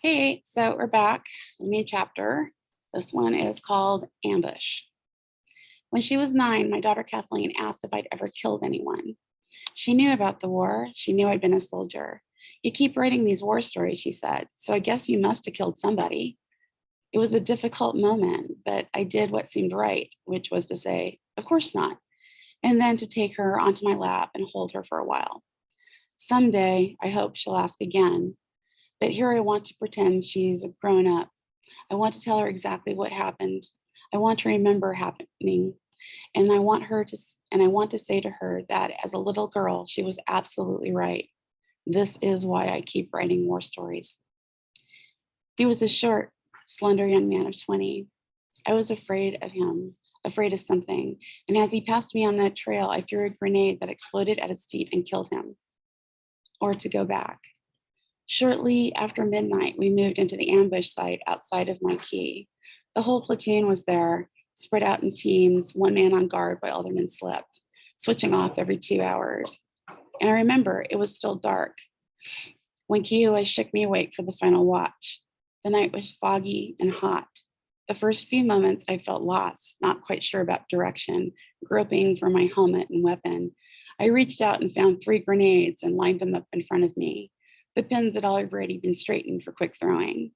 Hey, so we're back. A new chapter. This one is called Ambush. When she was 9, my daughter Kathleen asked if I'd ever killed anyone. She knew about the war. She knew I'd been a soldier. You keep writing these war stories, she said, so I guess you must have killed somebody. It was a difficult moment, but I did what seemed right, which was to say, of course not, and then to take her onto my lap and hold her for a while. Someday, I hope she'll ask again, but here I want to pretend she's grown up. I want to tell her exactly what happened. I want to remember happening. And I want to say to her that as a little girl, she was absolutely right. This is why I keep writing war stories. He was a short, slender young man of 20. I was afraid of him, afraid of something. And as he passed me on that trail, I threw a grenade that exploded at his feet and killed him. Or to go back. Shortly after midnight, we moved into the ambush site outside of my key. The whole platoon was there, spread out in teams, one man on guard while other men slept, switching off every 2 hours. And I remember it was still dark when Kiowa shook me awake for the final watch. The night was foggy and hot. The first few moments I felt lost, not quite sure about direction, groping for my helmet and weapon. I reached out and found 3 grenades and lined them up in front of me. The pins had already been straightened for quick throwing.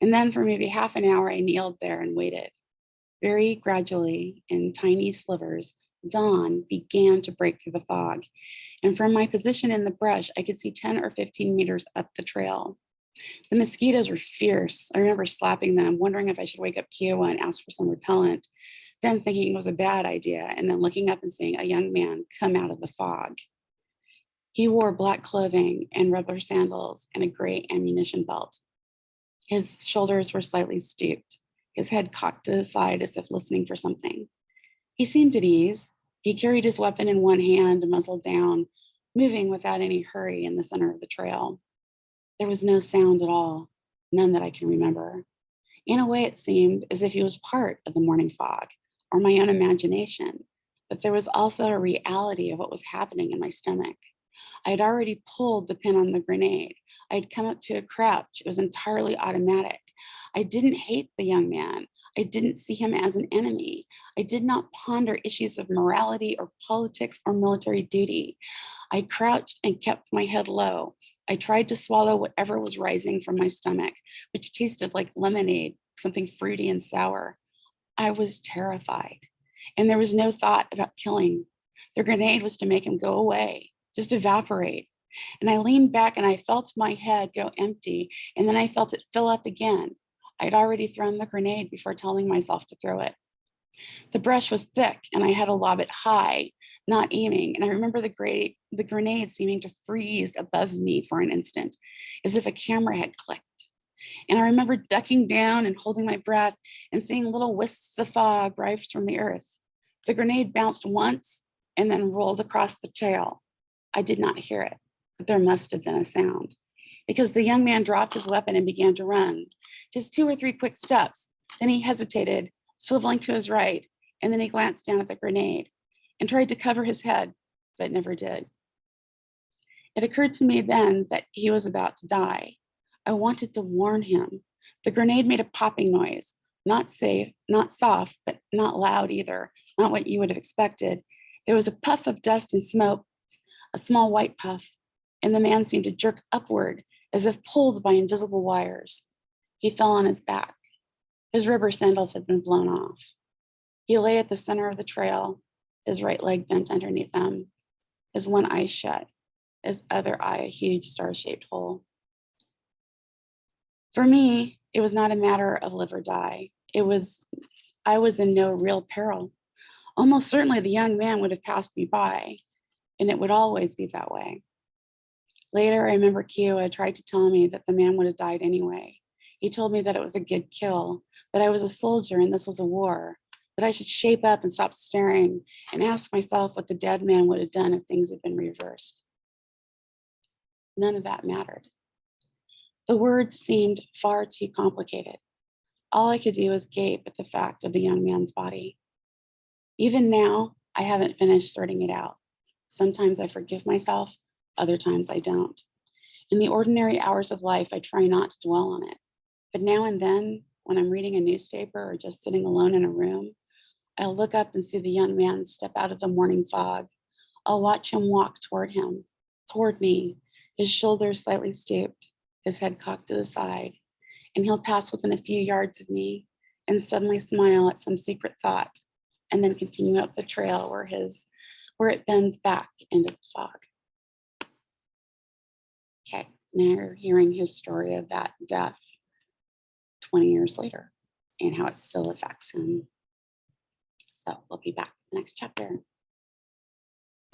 And then for maybe half an hour, I kneeled there and waited. Very gradually, in tiny slivers, dawn began to break through the fog. And from my position in the brush, I could see 10 or 15 meters up the trail. The mosquitoes were fierce. I remember slapping them, wondering if I should wake up Kiowa and ask for some repellent, then thinking it was a bad idea, and then looking up and seeing a young man come out of the fog. He wore black clothing and rubber sandals and a gray ammunition belt. His shoulders were slightly stooped, his head cocked to the side as if listening for something. He seemed at ease. He carried his weapon in one hand, muzzle down, moving without any hurry in the center of the trail. There was no sound at all, none that I can remember. In a way, it seemed as if he was part of the morning fog or my own imagination, but there was also a reality of what was happening in my stomach. I had already pulled the pin on the grenade. I had come up to a crouch. It was entirely automatic. I didn't hate the young man. I didn't see him as an enemy. I did not ponder issues of morality or politics or military duty. I crouched and kept my head low. I tried to swallow whatever was rising from my stomach, which tasted like lemonade, something fruity and sour. I was terrified, and there was no thought about killing. The grenade was to make him go away, just evaporate. And I leaned back and I felt my head go empty, and then I felt it fill up again. I'd already thrown the grenade before telling myself to throw it. The brush was thick and I had to lob it high, not aiming. And I remember the grenade seeming to freeze above me for an instant, as if a camera had clicked. And I remember ducking down and holding my breath and seeing little wisps of fog rise from the earth. The grenade bounced once and then rolled across the trail. I did not hear it, but there must have been a sound, because the young man dropped his weapon and began to run. Just 2 or 3 quick steps. Then he hesitated, swiveling to his right, and then he glanced down at the grenade and tried to cover his head, but never did. It occurred to me then that he was about to die. I wanted to warn him. The grenade made a popping noise, not safe, not soft, but not loud either, not what you would have expected. There was a puff of dust and smoke, a small white puff, and the man seemed to jerk upward as if pulled by invisible wires. He fell on his back. His rubber sandals had been blown off. He lay at the center of the trail, his right leg bent underneath him, his one eye shut, his other eye a huge star-shaped hole. For me, it was not a matter of live or die. I was in no real peril. Almost certainly the young man would have passed me by, and it would always be that way. Later, I remember Kiowa tried to tell me that the man would have died anyway. He told me that it was a good kill, that I was a soldier and this was a war, that I should shape up and stop staring and ask myself what the dead man would have done if things had been reversed. None of that mattered. The words seemed far too complicated. All I could do was gape at the fact of the young man's body. Even now, I haven't finished sorting it out. Sometimes I forgive myself, other times I don't. In the ordinary hours of life, I try not to dwell on it. But now and then, when I'm reading a newspaper or just sitting alone in a room, I'll look up and see the young man step out of the morning fog. I'll watch him walk toward me, his shoulders slightly stooped, his head cocked to the side, and he'll pass within a few yards of me and suddenly smile at some secret thought, and then continue up the trail where it bends back into the fog. Okay, now you're hearing his story of that death 20 years later and how it still affects him. So we'll be back to the next chapter.